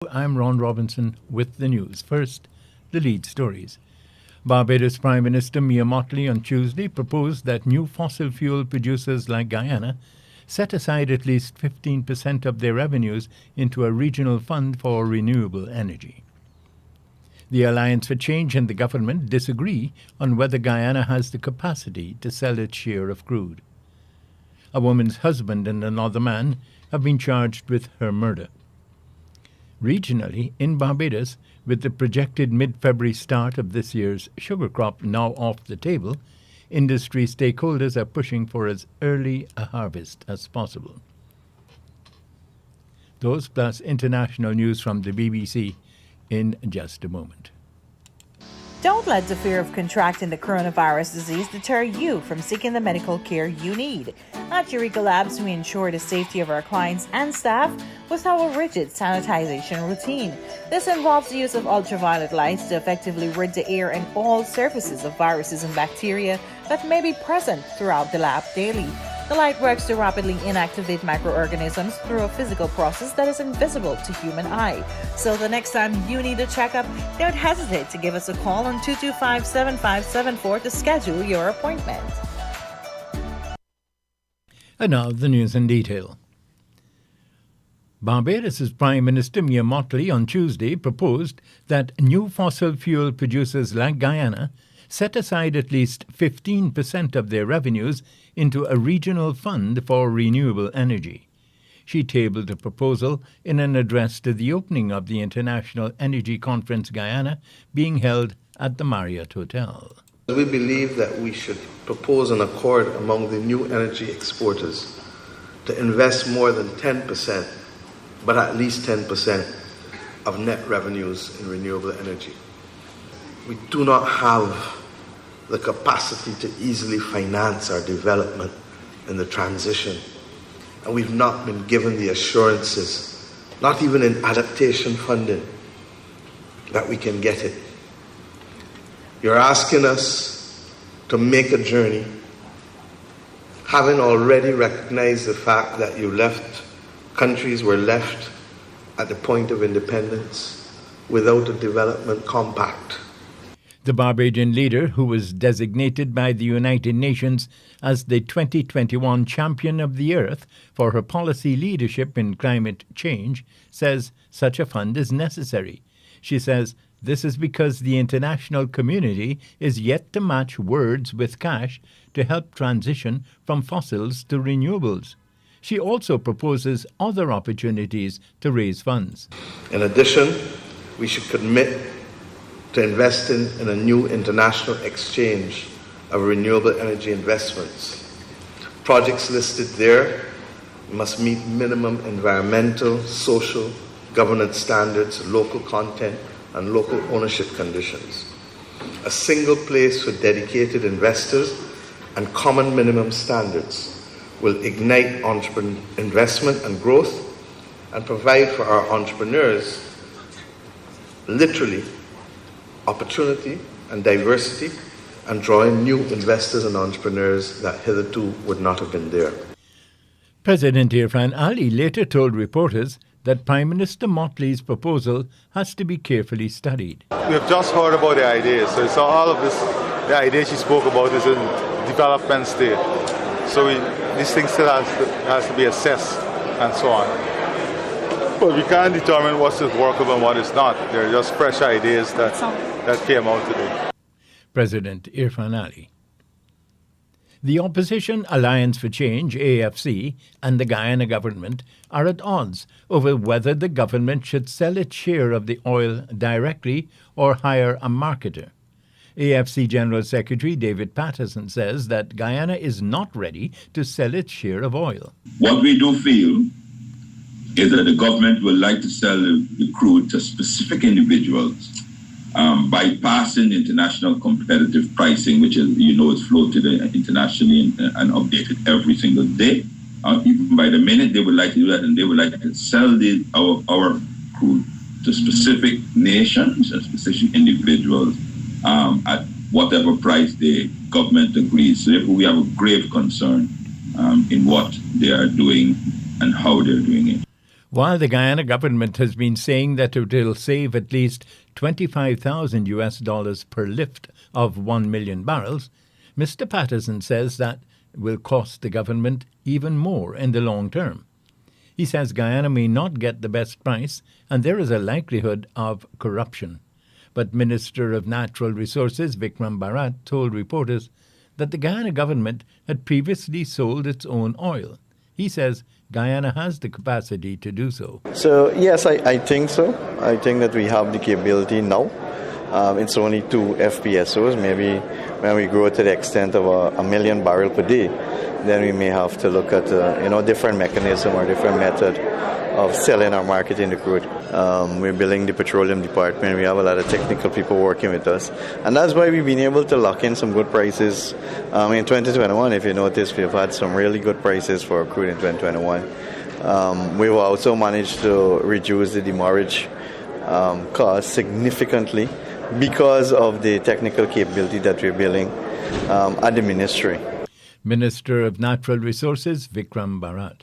I'm Ron Robinson with the news. First, the lead stories. Barbados Prime Minister Mia Mottley on Tuesday proposed that new fossil fuel producers like Guyana set aside at least 15% of their revenues into a regional fund for renewable energy. The Alliance for Change and the government disagree on whether Guyana has the capacity to sell its share of crude. A woman's husband and another man have been charged with her murder. Regionally, in Barbados, with the projected mid-February start of this year's sugar crop now off the table, industry stakeholders are pushing for as early a harvest as possible. Those plus international news from the BBC in just a moment. Don't let the fear of contracting the coronavirus disease deter you from seeking the medical care you need. At Eureka Labs, we ensure the safety of our clients and staff with our rigid sanitization routine. This involves the use of ultraviolet lights to effectively rid the air and all surfaces of viruses and bacteria that may be present throughout the lab daily. The light works to rapidly inactivate microorganisms through a physical process that is invisible to human eye. So the next time you need a checkup, don't hesitate to give us a call on 225-7574 to schedule your appointment. And now the news in detail. Barbados' Prime Minister Mia Mottley on Tuesday proposed that new fossil fuel producers like Guyana set aside at least 15% of their revenues into a regional fund for renewable energy. She tabled a proposal in an address to the opening of the International Energy Conference Guyana being held at the Marriott Hotel. We believe that we should propose an accord among the new energy exporters to invest more than 10%, but at least 10% of net revenues in renewable energy. We do not have the capacity to easily finance our development in the transition. And we've not been given the assurances, not even in adaptation funding, that we can get it. You're asking us to make a journey, having already recognized the fact that countries were left at the point of independence without a development compact. The Barbadian leader, who was designated by the United Nations as the 2021 Champion of the Earth for her policy leadership in climate change, says such a fund is necessary. She says this is because the international community is yet to match words with cash to help transition from fossils to renewables. She also proposes other opportunities to raise funds. In addition, we should commit to investing in a new international exchange of renewable energy investments. Projects listed there must meet minimum environmental, social, governance standards, local content, and local ownership conditions. A single place for dedicated investors and common minimum standards will ignite investment and growth and provide for our entrepreneurs literally opportunity and diversity, and drawing new investors and entrepreneurs that hitherto would not have been there. President Irfan Ali later told reporters that Prime Minister Mottley's proposal has to be carefully studied. We have just heard about the ideas, so all of this, the ideas she spoke about is in development state. So these things still has to be assessed and so on. But we can't determine what is workable and what is not. They're just fresh ideas that came out today. President Irfan Ali. The opposition Alliance for Change, AFC, and the Guyana government are at odds over whether the government should sell its share of the oil directly or hire a marketer. AFC General Secretary David Patterson says that Guyana is not ready to sell its share of oil. What we do feel is that the government would like to sell the crude to specific individuals, bypassing international competitive pricing, which is, is floated internationally and updated every single day. Even by the minute, they would like to do that, and they would like to sell our crude to specific nations and specific individuals at whatever price the government agrees. So therefore, we have a grave concern in what they are doing and how they're doing it. While the Guyana government has been saying that it will save at least $25,000 per lift of 1 million barrels, Mr. Patterson says that will cost the government even more in the long term. He says Guyana may not get the best price and there is a likelihood of corruption. But Minister of Natural Resources Vikram Bharat told reporters that the Guyana government had previously sold its own oil. He says Guyana has the capacity to do so. So, yes, I think so. I think that we have the capability now. It's only 2 FPSOs. Maybe when we grow to the extent of a million barrel per day, then we may have to look at different mechanism or different method of selling or marketing the crude. We're building the petroleum department. We have a lot of technical people working with us. And that's why we've been able to lock in some good prices in 2021. If you notice, we've had some really good prices for crude in 2021. We've also managed to reduce the demurrage cost significantly because of the technical capability that we're building at the ministry. Minister of Natural Resources Vikram Bharat.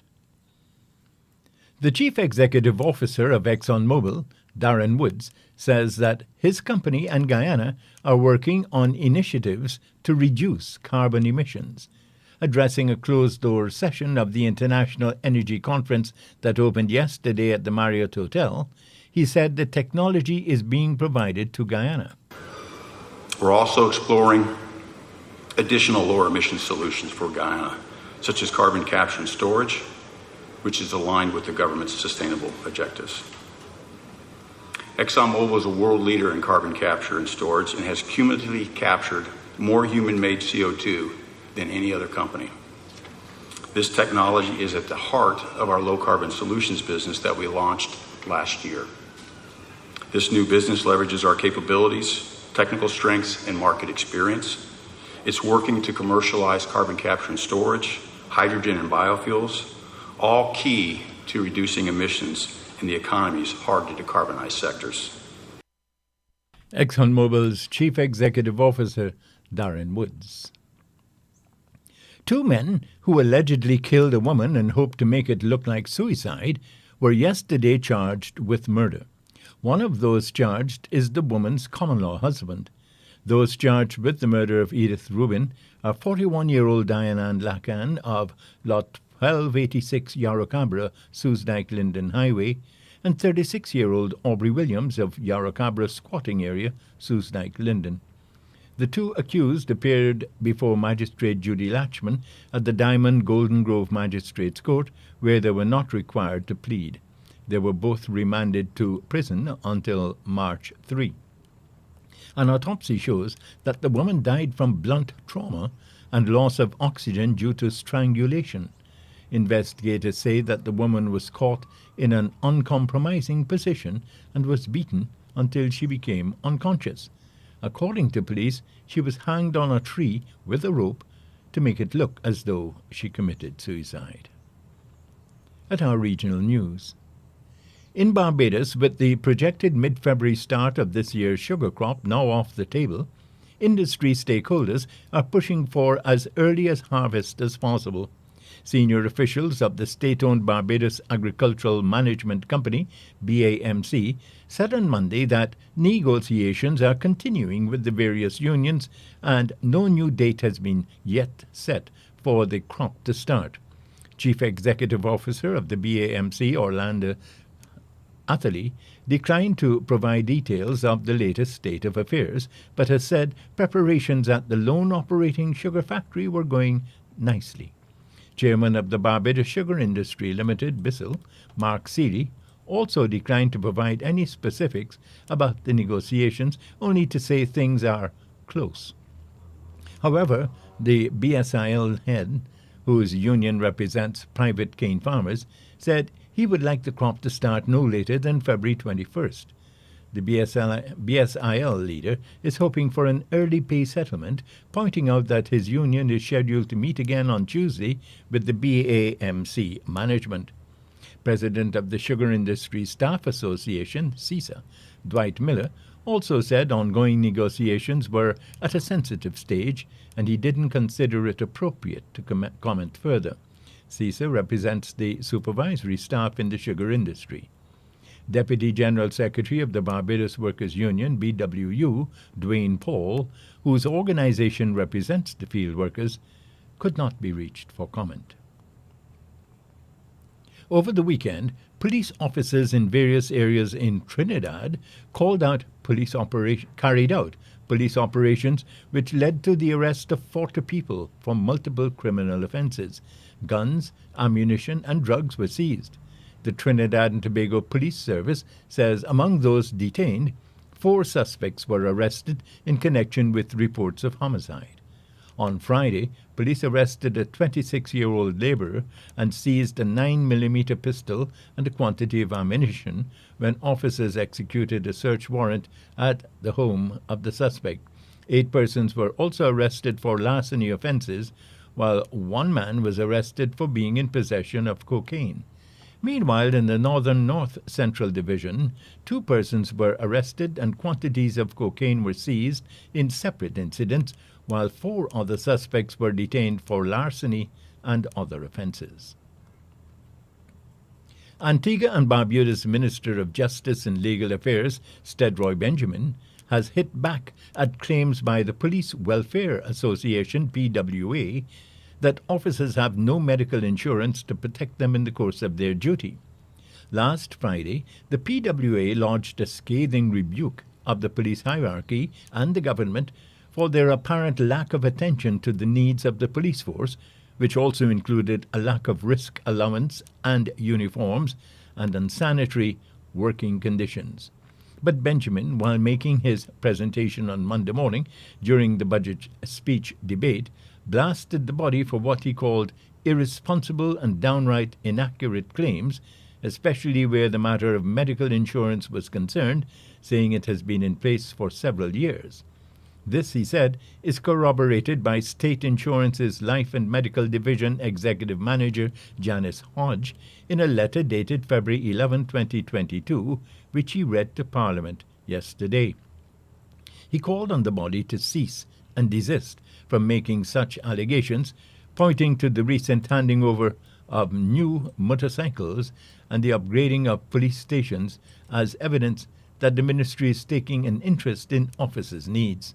The Chief Executive Officer of ExxonMobil, Darren Woods, says that his company and Guyana are working on initiatives to reduce carbon emissions. Addressing a closed-door session of the International Energy Conference that opened yesterday at the Marriott Hotel, he said the technology is being provided to Guyana. We're also exploring additional lower emission solutions for Guyana, such as carbon capture and storage, which is aligned with the government's sustainable objectives. ExxonMobil is a world leader in carbon capture and storage and has cumulatively captured more human-made CO2 than any other company. This technology is at the heart of our low-carbon solutions business that we launched last year. This new business leverages our capabilities, technical strengths, and market experience. It's working to commercialize carbon capture and storage, hydrogen and biofuels, all key to reducing emissions in the economy's hard to decarbonize sectors. ExxonMobil's Chief Executive Officer, Darren Woods. 2 men who allegedly killed a woman and hoped to make it look like suicide were yesterday charged with murder. One of those charged is the woman's common-law husband. Those charged with the murder of Edith Rubin are 41-year-old Diana Lacan of Lot 1286 Yarrowcabra, Susdyke Linden Highway, and 36-year-old Aubrey Williams of Yarrowcabra Squatting Area, Susdyke Linden. The 2 accused appeared before Magistrate Judy Latchman at the Diamond Golden Grove Magistrates Court, where they were not required to plead. They were both remanded to prison until March 3. An autopsy shows that the woman died from blunt trauma and loss of oxygen due to strangulation. Investigators say that the woman was caught in an uncompromising position and was beaten until she became unconscious. According to police, she was hanged on a tree with a rope to make it look as though she committed suicide. At our regional news. In Barbados, with the projected mid-February start of this year's sugar crop now off the table, industry stakeholders are pushing for as early as harvest as possible. Senior officials of the state-owned Barbados Agricultural Management Company, BAMC, said on Monday that negotiations are continuing with the various unions and no new date has been yet set for the crop to start. Chief Executive Officer of the BAMC, Orlando Atherley, declined to provide details of the latest state of affairs, but has said preparations at the lone operating sugar factory were going nicely. Chairman of the Barbados Sugar Industry Limited, BISL, Mark Seeley, also declined to provide any specifics about the negotiations, only to say things are close. However, the BSIL head, whose union represents private cane farmers, said he would like the crop to start no later than February 21st. The BSIL leader is hoping for an early pay settlement, pointing out that his union is scheduled to meet again on Tuesday with the BAMC management. President of the Sugar Industry Staff Association, CISA, Dwight Miller, also said ongoing negotiations were at a sensitive stage and he didn't consider it appropriate to comment further. CISA represents the supervisory staff in the sugar industry. Deputy General Secretary of the Barbados Workers Union, BWU, Dwayne Paul, whose organization represents the field workers, could not be reached for comment. Over the weekend, police officers in various areas in Trinidad carried out police operations which led to the arrest of 40 people for multiple criminal offences. Guns, ammunition and drugs were seized. The Trinidad and Tobago Police Service says among those detained, 4 suspects were arrested in connection with reports of homicide. On Friday, police arrested a 26-year-old labourer and seized a 9mm pistol and a quantity of ammunition when officers executed a search warrant at the home of the suspect. 8 persons were also arrested for larceny offences, while 1 man was arrested for being in possession of cocaine. Meanwhile, in the Northern North Central Division, 2 persons were arrested and quantities of cocaine were seized in separate incidents, while 4 other suspects were detained for larceny and other offences. Antigua and Barbuda's Minister of Justice and Legal Affairs, Stedroy Benjamin, has hit back at claims by the Police Welfare Association, PWA, that officers have no medical insurance to protect them in the course of their duty. Last Friday, the PWA lodged a scathing rebuke of the police hierarchy and the government for their apparent lack of attention to the needs of the police force, which also included a lack of risk allowance and uniforms and unsanitary working conditions. But Benjamin, while making his presentation on Monday morning during the budget speech debate, blasted the body for what he called irresponsible and downright inaccurate claims, especially where the matter of medical insurance was concerned, saying it has been in place for several years. This, he said, is corroborated by State Insurance's Life and Medical Division Executive Manager Janice Hodge in a letter dated February 11, 2022, which he read to Parliament yesterday. He called on the body to cease and desist from making such allegations, pointing to the recent handing over of new motorcycles and the upgrading of police stations as evidence that the ministry is taking an interest in officers' needs.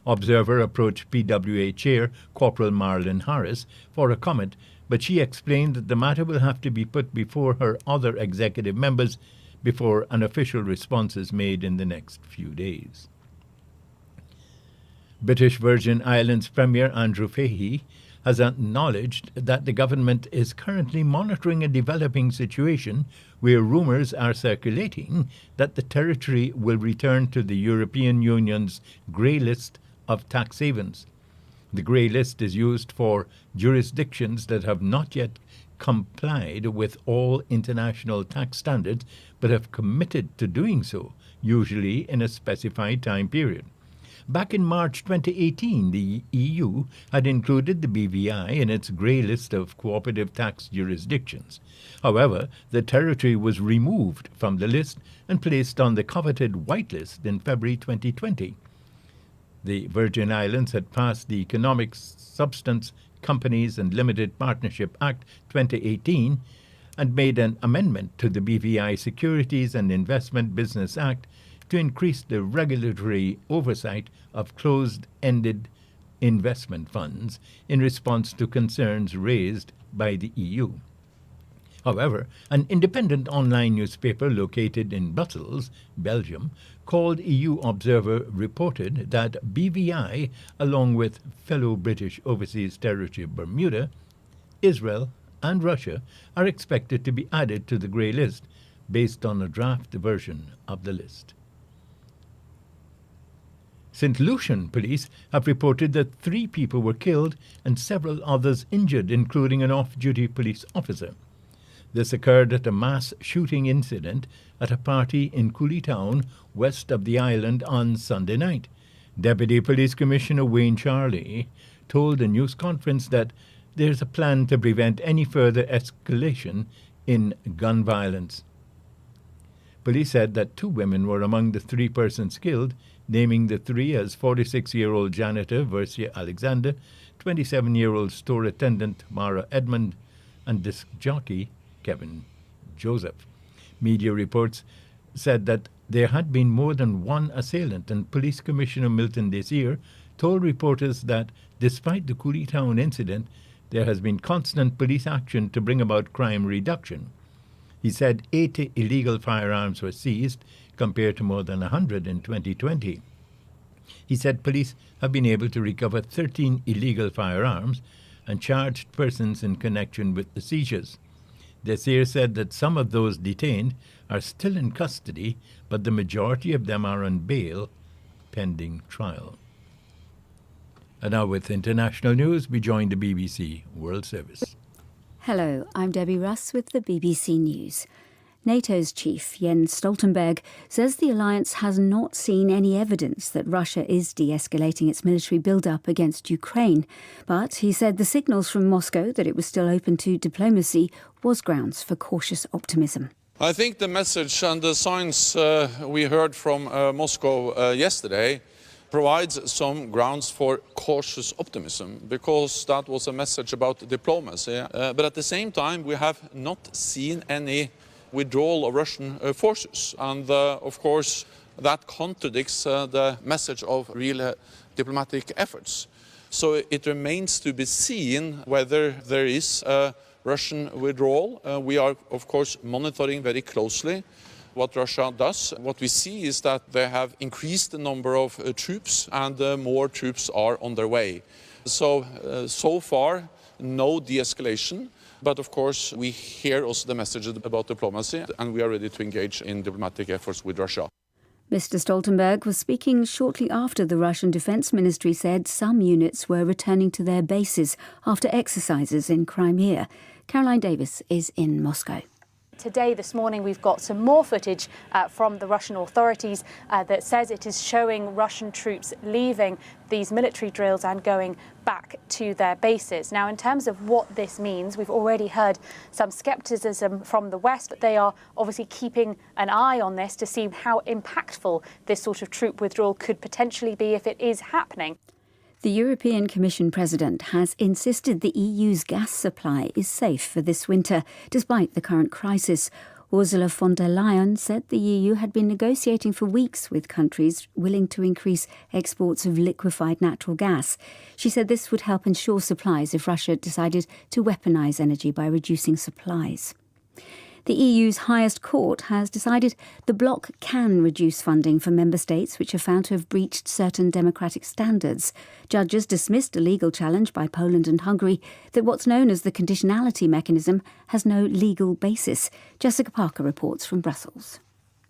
Observer approached PWA Chair Corporal Marlon Harris for a comment, but she explained that the matter will have to be put before her other executive members before an official response is made in the next few days. British Virgin Islands Premier Andrew Fahey has acknowledged that the government is currently monitoring a developing situation where rumours are circulating that the territory will return to the European Union's grey list of tax havens. The grey list is used for jurisdictions that have not yet complied with all international tax standards but have committed to doing so, usually in a specified time period. Back in March 2018, the EU had included the BVI in its grey list of cooperative tax jurisdictions. However, the territory was removed from the list and placed on the coveted white list in February 2020. The Virgin Islands had passed the Economic Substance Companies and Limited Partnership Act 2018 and made an amendment to the BVI Securities and Investment Business Act to increase the regulatory oversight of closed-ended investment funds in response to concerns raised by the EU. However, an independent online newspaper located in Brussels, Belgium, called EU Observer reported that BVI, along with fellow British Overseas Territory of Bermuda, Israel and Russia, are expected to be added to the grey list based on a draft version of the list. St. Lucian police have reported that 3 people were killed and several others injured, including an off-duty police officer. This occurred at a mass shooting incident at a party in Cooley Town, west of the island, on Sunday night. Deputy Police Commissioner Wayne Charley told a news conference that there's a plan to prevent any further escalation in gun violence. Police said that 2 women were among the 3 persons killed, naming the 3 as 46-year-old janitor Versia Alexander, 27-year-old store attendant Mara Edmond, and disc jockey Kevin Joseph. Media reports said that there had been more than one assailant, and Police Commissioner Milton Desir told reporters that despite the Cooleytown incident, there has been constant police action to bring about crime reduction. He said 80 illegal firearms were seized, compared to more than 100 in 2020. He said police have been able to recover 13 illegal firearms and charged persons in connection with the seizures. Desir said that some of those detained are still in custody, but the majority of them are on bail pending trial. And now with international news, we join the BBC World Service. Hello, I'm Debbie Russ with the BBC News. NATO's chief, Jens Stoltenberg, says the alliance has not seen any evidence that Russia is de-escalating its military build-up against Ukraine. But he said the signals from Moscow that it was still open to diplomacy was grounds for cautious optimism. I think the message and the signs we heard from Moscow yesterday provides some grounds for cautious optimism, because that was a message about diplomacy. But at the same time, we have not seen any withdrawal of Russian forces. And of course, that contradicts the message of real diplomatic efforts. So it remains to be seen whether there is a Russian withdrawal. We are, of course, monitoring very closely what Russia does. What we see is that they have increased the number of troops, and more troops are on their way. So far, no de-escalation. But of course, we hear also the messages about diplomacy, and we are ready to engage in diplomatic efforts with Russia. Mr. Stoltenberg was speaking shortly after the Russian Defence Ministry said some units were returning to their bases after exercises in Crimea. Caroline Davis is in Moscow. Today, this morning, we've got some more footage from the Russian authorities that says it is showing Russian troops leaving these military drills and going back to their bases. Now, in terms of what this means, we've already heard some scepticism from the West, but they are obviously keeping an eye on this to see how impactful this sort of troop withdrawal could potentially be if it is happening. The European Commission President has insisted the EU's gas supply is safe for this winter, despite the current crisis. Ursula von der Leyen said the EU had been negotiating for weeks with countries willing to increase exports of liquefied natural gas. She said this would help ensure supplies if Russia decided to weaponize energy by reducing supplies. The EU's highest court has decided the bloc can reduce funding for member states which are found to have breached certain democratic standards. Judges dismissed a legal challenge by Poland and Hungary that what's known as the conditionality mechanism has no legal basis. Jessica Parker reports from Brussels.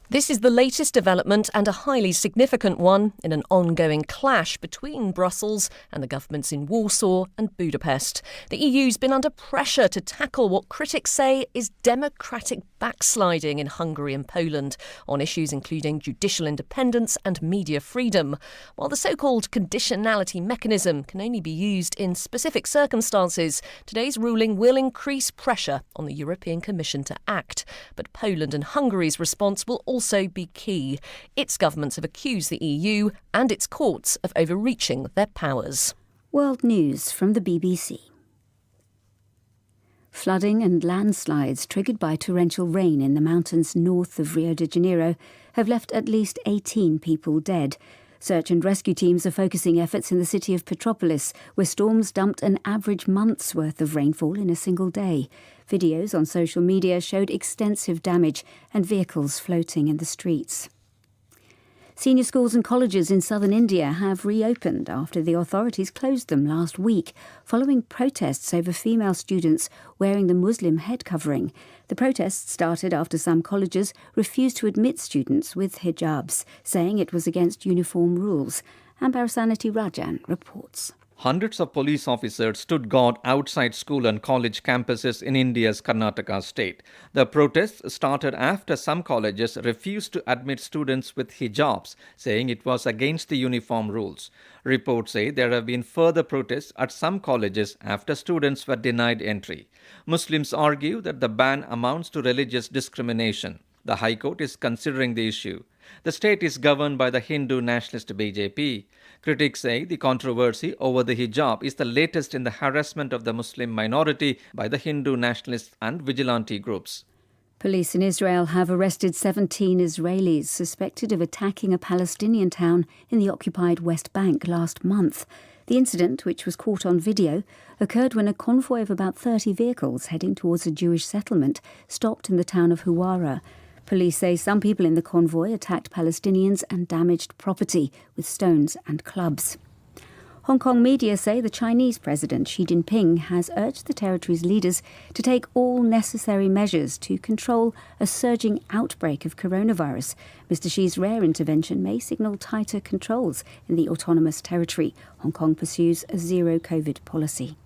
This is the latest development, and a highly significant one, in an ongoing clash between Brussels and the governments in Warsaw and Budapest. The EU's been under pressure to tackle what critics say is democratic backsliding in Hungary and Poland on issues including judicial independence and media freedom. While the so-called conditionality mechanism can only be used in specific circumstances, today's ruling will increase pressure on the European Commission to act. But Poland and Hungary's response will also be key. Its governments have accused the EU and its courts of overreaching their powers. World News from the BBC. Flooding and landslides triggered by torrential rain in the mountains north of Rio de Janeiro have left at least 18 people dead. Search and rescue teams are focusing efforts in the city of Petropolis, where storms dumped an average month's worth of rainfall in a single day. Videos on social media showed extensive damage and vehicles floating in the streets. Senior schools and colleges in southern India have reopened after the authorities closed them last week, following protests over female students wearing the Muslim head covering. The protests started after some colleges refused to admit students with hijabs, saying it was against uniform rules. Ambarasanati Rajan reports. Hundreds of police officers stood guard outside school and college campuses in India's Karnataka state. The protests started after some colleges refused to admit students with hijabs, saying it was against the uniform rules. Reports say there have been further protests at some colleges after students were denied entry. Muslims argue that the ban amounts to religious discrimination. The High Court is considering the issue. The state is governed by the Hindu nationalist BJP. Critics say the controversy over the hijab is the latest in the harassment of the Muslim minority by the Hindu nationalists and vigilante groups. Police in Israel have arrested 17 Israelis suspected of attacking a Palestinian town in the occupied West Bank last month. The incident, which was caught on video, occurred when a convoy of about 30 vehicles heading towards a Jewish settlement stopped in the town of Huwara. Police say some people in the convoy attacked Palestinians and damaged property with stones and clubs. Hong Kong media say the Chinese President Xi Jinping has urged the territory's leaders to take all necessary measures to control a surging outbreak of coronavirus. Mr. Xi's rare intervention may signal tighter controls in the autonomous territory. Hong Kong pursues a zero-COVID policy.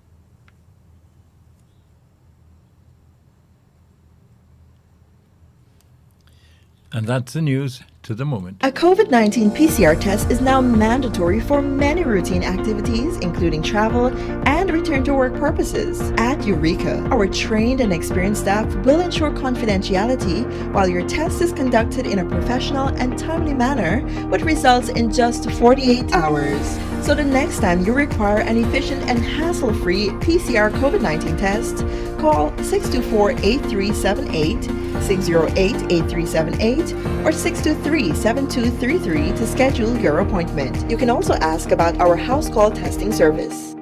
And that's the news to the moment. A COVID-19 PCR test is now mandatory for many routine activities, including travel and return to work purposes. At Eureka, our trained and experienced staff will ensure confidentiality while your test is conducted in a professional and timely manner, with results in just 48 hours. So the next time you require an efficient and hassle-free PCR COVID-19 test, call 624-8378, 608-8378, or 623-7233 to schedule your appointment. You can also ask about our house call testing service.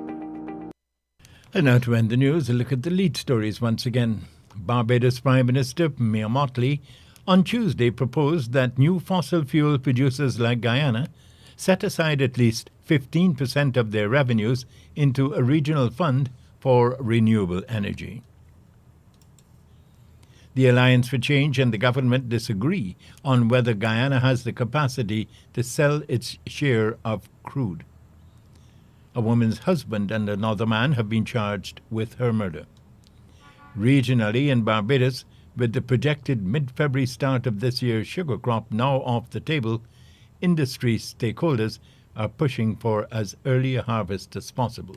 And now to end the news, a look at the lead stories once again. Barbados Prime Minister Mia Mottley on Tuesday proposed that new fossil fuel producers like Guyana set aside at least 15% of their revenues into a regional fund for renewable energy. The Alliance for Change and the government disagree on whether Guyana has the capacity to sell its share of crude. A woman's husband and another man have been charged with her murder. Regionally in Barbados, with the projected mid-February start of this year's sugar crop now off the table, industry stakeholders are pushing for as early a harvest as possible.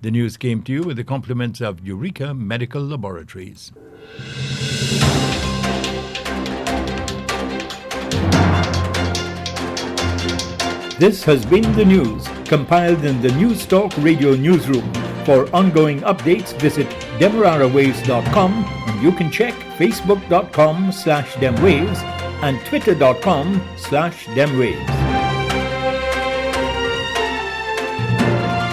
The news came to you with the compliments of Eureka Medical Laboratories. This has been the news, compiled in the News Talk Radio newsroom. For ongoing updates, visit demerarawaves.com, and you can check facebook.com/demwaves and twitter.com/demwaves.